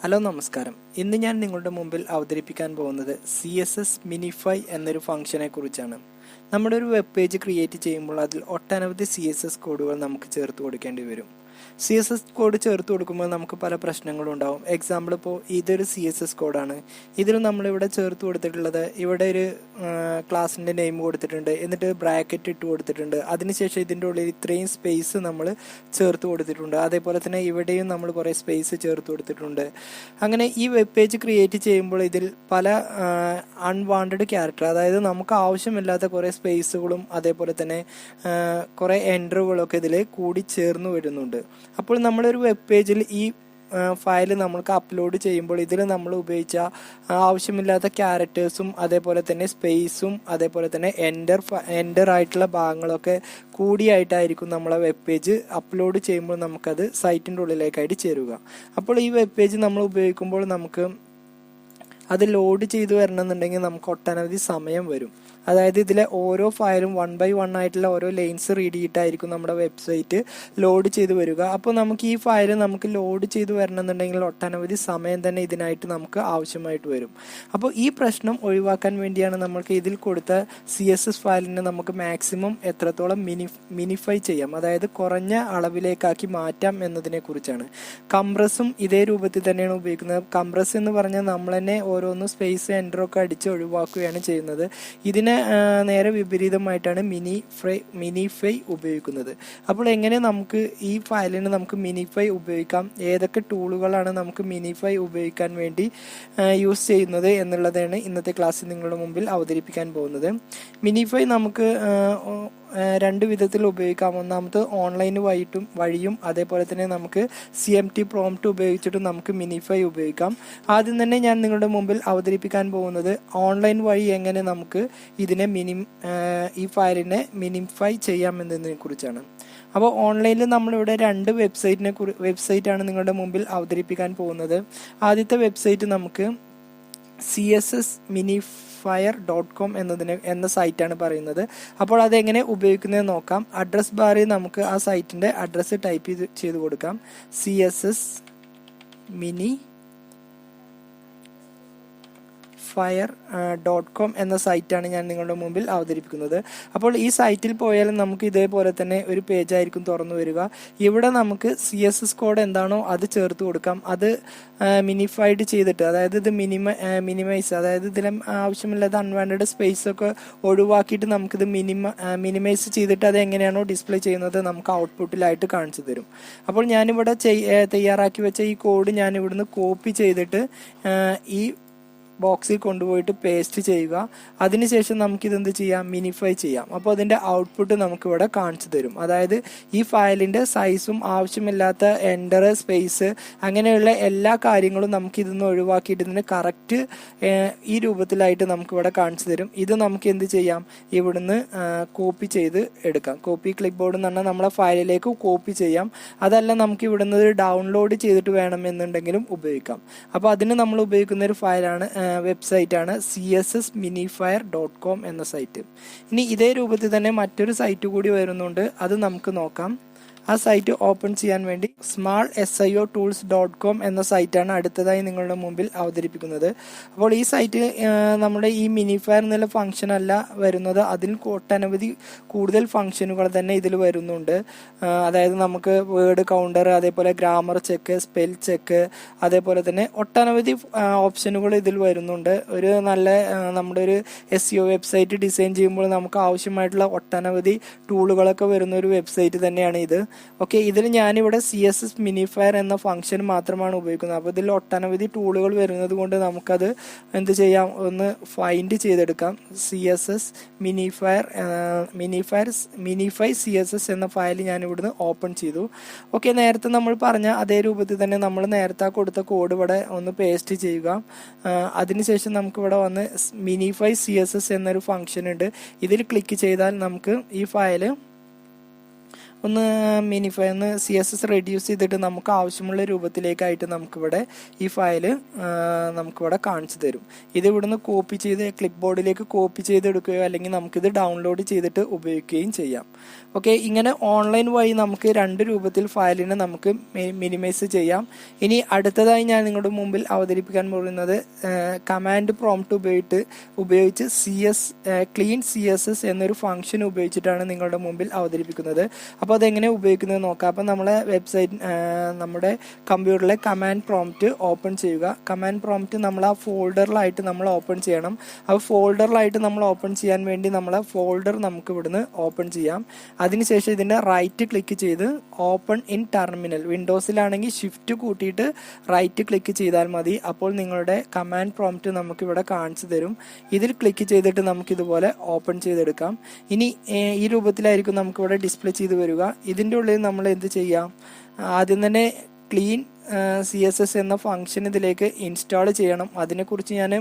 Hello നമസ്കാരം. ഇന്ന് ഞാൻ നിങ്ങളുടെ മുമ്പിൽ അവതരിപ്പിക്കാൻ പോകുന്നത് CSS minify എന്നൊരു ഫംഗ്ഷനെ കുറിച്ചാണ്. നമ്മുടെ ഒരു വെബ് പേജ് ക്രിയേറ്റ് ചെയ്യുമ്പോൾ അതിൽ ഒട്ടനവധി CSS കോഡുകൾ നമുക്ക് ചേർത്ത് കൊടുക്കേണ്ടി വരും. CSS കോഡ് ചേർത്ത് കൊടുക്കുമ്പോൾ നമുക്ക് പല പ്രശ്നങ്ങളും ഉണ്ടാവും. എക്സാമ്പിൾ ഇപ്പോൾ ഇതൊരു CSS കോഡാണ്. ഇതിൽ നമ്മളിവിടെ ചേർത്ത് കൊടുത്തിട്ടുള്ളത് ഇവിടെ ഒരു ക്ലാസിൻ്റെ നെയിം കൊടുത്തിട്ടുണ്ട്, എന്നിട്ട് ബ്രാക്കറ്റ് ഇട്ട് കൊടുത്തിട്ടുണ്ട്. അതിനുശേഷം ഇതിൻ്റെ ഉള്ളിൽ ഇത്രയും സ്പേസ് നമ്മൾ ചേർത്ത് കൊടുത്തിട്ടുണ്ട്. അതേപോലെ തന്നെ ഇവിടെയും നമ്മൾ കുറേ സ്പേസ് ചേർത്ത് കൊടുത്തിട്ടുണ്ട്. അങ്ങനെ ഈ വെബ് പേജ് ക്രിയേറ്റ് ചെയ്യുമ്പോൾ ഇതിൽ പല അൺവാണ്ടഡ് ക്യാരക്ടർ, അതായത് നമുക്ക് ആവശ്യമില്ലാത്ത കുറേ സ്പേസുകളും അതേപോലെ തന്നെ കുറേ എൻട്രുകളൊക്കെ ഇതിൽ കൂടി ചേർന്ന് വരുന്നുണ്ട്. അപ്പോൾ നമ്മളൊരു വെബ് പേജിൽ ഈ ഫയൽ നമ്മൾക്ക് അപ്ലോഡ് ചെയ്യുമ്പോൾ ഇതിൽ നമ്മൾ ഉപയോഗിച്ച ആവശ്യമില്ലാത്ത ക്യാരക്ടേഴ്സും അതേപോലെ തന്നെ സ്പേസും അതേപോലെ തന്നെ എൻ്റർ ആയിട്ടുള്ള ഭാഗങ്ങളൊക്കെ കൂടിയായിട്ടായിരിക്കും നമ്മളെ വെബ് പേജ് അപ്ലോഡ് ചെയ്യുമ്പോൾ നമുക്കത് സൈറ്റിൻ്റെ ഉള്ളിലേക്കായിട്ട് ചേരുക. അപ്പോൾ ഈ വെബ് പേജ് നമ്മൾ ഉപയോഗിക്കുമ്പോൾ നമുക്ക് അത് ലോഡ് ചെയ്ത് വരണമെന്നുണ്ടെങ്കിൽ നമുക്ക് ഒട്ടനവധി സമയം വരും. അതായത് ഇതിലെ ഓരോ ഫയലും 1 by 1 ആയിട്ടുള്ള ഓരോ ലൈൻസ് റീഡ് ചെയ്തിട്ടായിരിക്കും നമ്മുടെ വെബ്സൈറ്റ് ലോഡ് ചെയ്ത് വരിക. അപ്പോൾ നമുക്ക് ഈ ഫയൽ നമുക്ക് ലോഡ് ചെയ്ത് വരണമെന്നുണ്ടെങ്കിൽ ഒട്ടനവധി സമയം തന്നെ ഇതിനായിട്ട് നമുക്ക് ആവശ്യമായിട്ട് വരും. അപ്പോൾ ഈ പ്രശ്നം ഒഴിവാക്കാൻ വേണ്ടിയാണ് നമ്മൾക്ക് ഇതിൽ കൊടുത്ത CSS ഫയലിനെ നമുക്ക് മാക്സിമം എത്രത്തോളം മിനിഫൈ ചെയ്യാം, അതായത് കുറഞ്ഞ അളവിലേക്കാക്കി മാറ്റാം എന്നതിനെ കുറിച്ചാണ്. കംപ്രസും ഇതേ രൂപത്തിൽ തന്നെയാണ് ഉപയോഗിക്കുന്നത്. കംപ്രസ് എന്ന് പറഞ്ഞാൽ നമ്മൾ തന്നെ ഓരോന്ന് സ്പേസ് എൻ്ററൊക്കെ അടിച്ച് ഒഴിവാക്കുകയാണ് ചെയ്യുന്നത്. ഇതിനെ നേരെ വിപരീതമായിട്ടാണ് മിനിഫൈ ഉപയോഗിക്കുന്നത്. അപ്പോൾ എങ്ങനെ നമുക്ക് ഈ ഫയലിന് നമുക്ക് മിനിഫൈ ഉപയോഗിക്കാം, ഏതൊക്കെ ടൂളുകളാണ് നമുക്ക് മിനിഫൈ ഉപയോഗിക്കാൻ വേണ്ടി യൂസ് ചെയ്യുന്നത് എന്നുള്ളതാണ് ഇന്നത്തെ ക്ലാസ്സിൽ നിങ്ങളുടെ മുമ്പിൽ അവതരിപ്പിക്കാൻ പോകുന്നത്. മിനിഫൈ നമുക്ക് രണ്ട് വിധത്തിൽ ഉപയോഗിക്കാം. ഒന്നാമത് ഓൺലൈൻ വഴിയും അതേപോലെ തന്നെ നമുക്ക് CMT പ്രോംപ്റ്റ് ഉപയോഗിച്ചിട്ടും നമുക്ക് മിനിഫൈ ഉപയോഗിക്കാം. ആദ്യം തന്നെ ഞാൻ നിങ്ങളുടെ മുമ്പിൽ അവതരിപ്പിക്കാൻ പോകുന്നത് ഓൺലൈൻ വഴി എങ്ങനെ നമുക്ക് ഇതിനെ ഈ ഫയലിനെ മിനിഫൈ ചെയ്യാം എന്നതിനെ കുറിച്ചാണ്. അപ്പോൾ ഓൺലൈനിൽ നമ്മളിവിടെ രണ്ട് വെബ്സൈറ്റാണ് നിങ്ങളുടെ മുമ്പിൽ അവതരിപ്പിക്കാൻ പോകുന്നത്. ആദ്യത്തെ വെബ്സൈറ്റ് നമുക്ക് CSS minify.com എന്ന സൈറ്റാണ് പറയുന്നത്. അപ്പോൾ അതെങ്ങനെ ഉപയോഗിക്കുന്നത് നോക്കാം. അഡ്രസ് ബാറിൽ നമുക്ക് ആ സൈറ്റിൻ്റെ അഡ്രസ്സ് ടൈപ്പ് ചെയ്ത് കൊടുക്കാം. CSS minify.com എന്ന സൈറ്റാണ് ഞാൻ നിങ്ങളുടെ മുമ്പിൽ അവതരിപ്പിക്കുന്നത്. അപ്പോൾ ഈ സൈറ്റിൽ പോയാലും നമുക്ക് ഇതേപോലെ തന്നെ ഒരു പേജായിരിക്കും തുറന്നു വരിക. ഇവിടെ നമുക്ക് CSS കോഡ് എന്താണോ അത് ചേർത്ത് കൊടുക്കാം. അത് മിനിഫൈഡ് ചെയ്തിട്ട്, അതായത് ഇത് മിനിമൈസ്, അതായത് ഇതിലെ ആവശ്യമില്ലാത്ത അൺവാണ്ടഡ് സ്പേസ് ഒക്കെ ഒഴിവാക്കിയിട്ട് നമുക്കിത് മിനിമൈസ് ചെയ്തിട്ട് അത് എങ്ങനെയാണോ ഡിസ്പ്ലേ ചെയ്യുന്നത് നമുക്ക് ഔട്ട്പുട്ടിലായിട്ട് കാണിച്ചു തരും. അപ്പോൾ ഞാനിവിടെ തയ്യാറാക്കി വെച്ച ഈ കോഡ് ഞാൻ ഇവിടുന്ന് കോപ്പി ചെയ്തിട്ട് ഈ ബോക്സിൽ കൊണ്ടുപോയിട്ട് പേസ്റ്റ് ചെയ്യുക. അതിനുശേഷം നമുക്കിതെന്ത് ചെയ്യാം, മിനിഫൈ ചെയ്യാം. അപ്പോൾ അതിൻ്റെ ഔട്ട്പുട്ട് നമുക്കിവിടെ കാണിച്ചു തരും. അതായത് ഈ ഫയലിൻ്റെ സൈസും ആവശ്യമില്ലാത്ത എൻ്റർ സ്പേസ് അങ്ങനെയുള്ള എല്ലാ കാര്യങ്ങളും നമുക്ക് ഇതിന്ന് ഒഴിവാക്കിയിട്ട് ഇതിന് കറക്റ്റ് ഈ രൂപത്തിലായിട്ട് നമുക്കിവിടെ കാണിച്ചു തരും. ഇത് നമുക്ക് എന്ത് ചെയ്യാം, ഇവിടുന്ന് കോപ്പി ചെയ്ത് എടുക്കാം. കോപ്പി ക്ലിപ്പ് ബോർഡ് എന്ന് പറഞ്ഞാൽ നമ്മളെ ഫയലിലേക്ക് കോപ്പി ചെയ്യാം. അതല്ല നമുക്ക് ഇവിടുന്ന് ഡൗൺലോഡ് ചെയ്തിട്ട് വേണമെന്നുണ്ടെങ്കിലും ഉപയോഗിക്കാം. അപ്പോൾ അതിന് നമ്മൾ ഉപയോഗിക്കുന്ന ഒരു ഫയലാണ് വെബ്സൈറ്റാണ് CSS minify.com എന്ന സൈറ്റ്. ഇനി ഇതേ രൂപത്തിൽ തന്നെ മറ്റൊരു സൈറ്റ് കൂടി വരുന്നുണ്ട്, അത് നമുക്ക് നോക്കാം. ആ സൈറ്റ് ഓപ്പൺ ചെയ്യാൻ വേണ്ടി smallsiotools.com എന്ന സൈറ്റാണ് അടുത്തതായി നിങ്ങളുടെ മുമ്പിൽ അവതരിപ്പിക്കുന്നത്. അപ്പോൾ ഈ സൈറ്റ് നമ്മുടെ ഈ മിനിഫയർ എന്നുള്ള ഫംഗ്ഷൻ അല്ല വരുന്നത്, അതിൽ ഒട്ടനവധി കൂടുതൽ ഫംഗ്ഷനുകൾ തന്നെ ഇതിൽ വരുന്നുണ്ട്. അതായത് നമുക്ക് വേർഡ് കൗണ്ടർ, അതേപോലെ ഗ്രാമർ ചെക്ക്, സ്പെൽ ചെക്ക്, അതേപോലെ തന്നെ ഒട്ടനവധി ഓപ്ഷനുകൾ ഇതിൽ വരുന്നുണ്ട്. ഒരു നല്ല നമ്മുടെ ഒരു SEO വെബ്സൈറ്റ് ഡിസൈൻ ചെയ്യുമ്പോൾ നമുക്ക് ആവശ്യമായിട്ടുള്ള ഒട്ടനവധി ടൂളുകളൊക്കെ വരുന്ന ഒരു വെബ്സൈറ്റ് തന്നെയാണ് ഇത്. ഓക്കെ, ഇതിൽ ഞാനിവിടെ CSS minify എന്ന ഫംഗ്ഷൻ മാത്രമാണ് ഉപയോഗിക്കുന്നത്. അപ്പോൾ ഇതിൽ ഒട്ടനവധി ടൂളുകൾ വരുന്നത് കൊണ്ട് നമുക്കത് എന്ത് ചെയ്യാം, ഒന്ന് ഫൈൻഡ് ചെയ്തെടുക്കാം. CSS minify CSS എന്ന ഫയൽ ഞാൻ ഇവിടുന്ന് ഓപ്പൺ ചെയ്തു. ഓക്കെ, നേരത്തെ നമ്മൾ പറഞ്ഞ അതേ രൂപത്തിൽ തന്നെ നമ്മൾ നേരത്തെ കൊടുത്ത കോഡ് ഇവിടെ ഒന്ന് പേസ്റ്റ് ചെയ്യുക. അതിനുശേഷം നമുക്കിവിടെ വന്ന് minify CSS എന്നൊരു ഫംഗ്ഷൻ ഉണ്ട്. ഇതിൽ ക്ലിക്ക് ചെയ്താൽ നമുക്ക് ഈ ഫയൽ ഒന്ന് മിനിഫൈ ഒന്ന് CSS റെഡ്യൂസ് ചെയ്തിട്ട് നമുക്ക് ആവശ്യമുള്ള രൂപത്തിലേക്കായിട്ട് നമുക്കിവിടെ ഈ ഫയല് നമുക്കിവിടെ കാണിച്ചു തരും. ഇത് ഇവിടുന്ന് കോപ്പി ചെയ്ത് ക്ലിപ്പ് ബോർഡിലേക്ക് കോപ്പി ചെയ്തെടുക്കുകയോ അല്ലെങ്കിൽ നമുക്കിത് ഡൗൺലോഡ് ചെയ്തിട്ട് ഉപയോഗിക്കുകയും ചെയ്യാം. ഓക്കെ, ഇങ്ങനെ ഓൺലൈൻ വഴി നമുക്ക് 2 രൂപത്തിൽ ഫയലിനെ നമുക്ക് മിനിമൈസ് ചെയ്യാം. ഇനി അടുത്തതായി ഞാൻ നിങ്ങളുടെ മുമ്പിൽ അവതരിപ്പിക്കാൻ പോകുന്നത് കമാൻഡ് പ്രോംപ്റ്റ് ഉപയോഗിച്ച് ക്ലീൻ CSS എന്നൊരു ഫംഗ്ഷൻ ഉപയോഗിച്ചിട്ടാണ് നിങ്ങളുടെ മുമ്പിൽ അവതരിപ്പിക്കുന്നത്. അപ്പോൾ അതെങ്ങനെ ഉപയോഗിക്കുന്നത് നോക്കാം. അപ്പോൾ നമ്മളെ നമ്മുടെ കമ്പ്യൂട്ടറിലെ കമാൻഡ് പ്രോംപ്റ്റ് ഓപ്പൺ ചെയ്യുക. കമാൻഡ് പ്രോംപ്റ്റ് നമ്മൾ ആ ഫോൾഡറിലായിട്ട് നമ്മൾ ഓപ്പൺ ചെയ്യണം. അപ്പോൾ ഫോൾഡറിലായിട്ട് നമ്മൾ ഓപ്പൺ ചെയ്യാൻ വേണ്ടി നമ്മളെ ഫോൾഡർ നമുക്ക് ഇവിടുന്ന് ഓപ്പൺ ചെയ്യാം. അതിനുശേഷം ഇതിൻ്റെ റൈറ്റ് ക്ലിക്ക് ചെയ്ത് ഓപ്പൺ ഇൻ ടെർമിനൽ, വിൻഡോസിലാണെങ്കിൽ ഷിഫ്റ്റ് കൂട്ടിയിട്ട് റൈറ്റ് ക്ലിക്ക് ചെയ്താൽ മതി. അപ്പോൾ നിങ്ങളുടെ കമാൻഡ് പ്രോംപ്റ്റ് നമുക്ക് ഇവിടെ കാണിച്ചു തരും. ഇതിൽ ക്ലിക്ക് ചെയ്തിട്ട് നമുക്ക് ഇതുപോലെ ഓപ്പൺ ചെയ്തെടുക്കാം. ഇനി ഈ രൂപത്തിലായിരിക്കും നമുക്കിവിടെ ഡിസ്പ്ലേ ചെയ്ത് വരിക. ഇതിൻ്റെ ഉള്ളിൽ നമ്മൾ എന്ത് ചെയ്യാം, ആദ്യം തന്നെ ക്ലീൻ CSS എന്ന ഫംഗ്ഷൻ ഇതിലേക്ക് ഇൻസ്റ്റാൾ ചെയ്യണം. അതിനെക്കുറിച്ച് ഞാൻ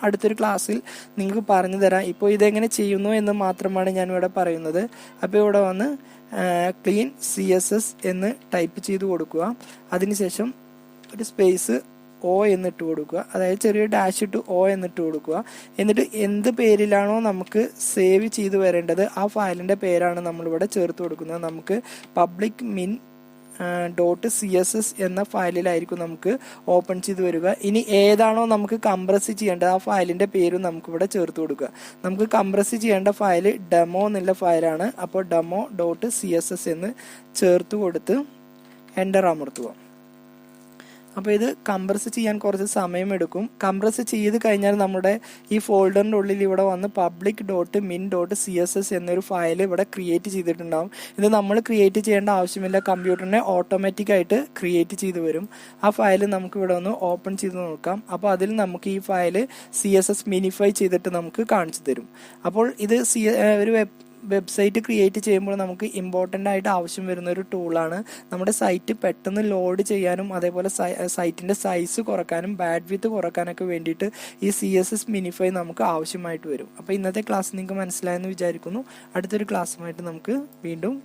അടുത്തൊരു ക്ലാസ്സിൽ നിങ്ങൾക്ക് പറഞ്ഞു തരാം. ഇപ്പോൾ ഇതെങ്ങനെ ചെയ്യുന്നു എന്ന് മാത്രമാണ് ഞാൻ ഇവിടെ പറയുന്നത്. അപ്പോൾ ഇവിടെ വന്ന് ക്ലീൻ CSS എന്ന് ടൈപ്പ് ചെയ്ത് കൊടുക്കുക. അതിനുശേഷം ഒരു സ്പേസ് O എന്നിട്ട് കൊടുക്കുക, അതായത് ചെറിയ ഡാഷ് ഇട്ട് O എന്നിട്ട് കൊടുക്കുക. എന്നിട്ട് എന്ത് പേരിലാണോ നമുക്ക് സേവ് ചെയ്ത് വരേണ്ടത് ആ ഫയലിൻ്റെ പേരാണ് നമ്മളിവിടെ ചേർത്ത് കൊടുക്കുന്നത്. നമുക്ക് പബ്ലിക് min .css എന്ന ഫയലിലായിരിക്കും നമുക്ക് ഓപ്പൺ ചെയ്ത് വരിക. ഇനി ഏതാണോ നമുക്ക് കംപ്രസ് ചെയ്യേണ്ടത് ആ ഫയലിൻ്റെ പേരും നമുക്കിവിടെ ചേർത്ത് കൊടുക്കുക. നമുക്ക് കംപ്രസ് ചെയ്യേണ്ട ഫയൽ ഡെമോ എന്നുള്ള ഫയലാണ്. അപ്പോൾ demo.css എന്ന് ചേർത്ത് കൊടുത്ത് എൻ്റർ അമർത്തുക. അപ്പോൾ ഇത് കംപ്രസ് ചെയ്യാൻ കുറച്ച് സമയമെടുക്കും. കംപ്രസ് ചെയ്ത് കഴിഞ്ഞാൽ നമ്മുടെ ഈ ഫോൾഡറിൻ്റെ ഉള്ളിൽ ഇവിടെ വന്ന് public.min.css എന്നൊരു ഫയൽ ഇവിടെ ക്രിയേറ്റ് ചെയ്തിട്ടുണ്ടാവും. ഇത് നമ്മൾ ക്രിയേറ്റ് ചെയ്യേണ്ട ആവശ്യമില്ല, കമ്പ്യൂട്ടറിനെ ഓട്ടോമാറ്റിക്കായിട്ട് ക്രിയേറ്റ് ചെയ്ത് വരും. ആ ഫയൽ നമുക്ക് ഇവിടെ ഒന്ന് ഓപ്പൺ ചെയ്ത് നോക്കാം. അപ്പോൾ അതിൽ നമുക്ക് ഈ ഫയൽ CSS മിനിഫൈ ചെയ്തിട്ട് നമുക്ക് കാണിച്ചു തരും. അപ്പോൾ ഇത് ഒരു വെബ്സൈറ്റ് ക്രിയേറ്റ് ചെയ്യുമ്പോൾ നമുക്ക് ഇമ്പോർട്ടൻ്റ് ആയിട്ട് ആവശ്യം വരുന്ന ഒരു ടൂളാണ്. നമ്മുടെ സൈറ്റ് പെട്ടെന്ന് ലോഡ് ചെയ്യാനും അതേപോലെ സൈറ്റിൻ്റെ സൈസ് കുറക്കാനും ബാൻഡ് വിഡ്ത്ത് കുറക്കാനൊക്കെ വേണ്ടിയിട്ട് ഈ CSS മിനിഫൈ നമുക്ക് ആവശ്യമായിട്ട് വരും. അപ്പോൾ ഇന്നത്തെ ക്ലാസ് നിങ്ങൾക്ക് മനസ്സിലായെന്ന് വിചാരിക്കുന്നു. അടുത്തൊരു ക്ലാസ്സുമായിട്ട് നമുക്ക് വീണ്ടും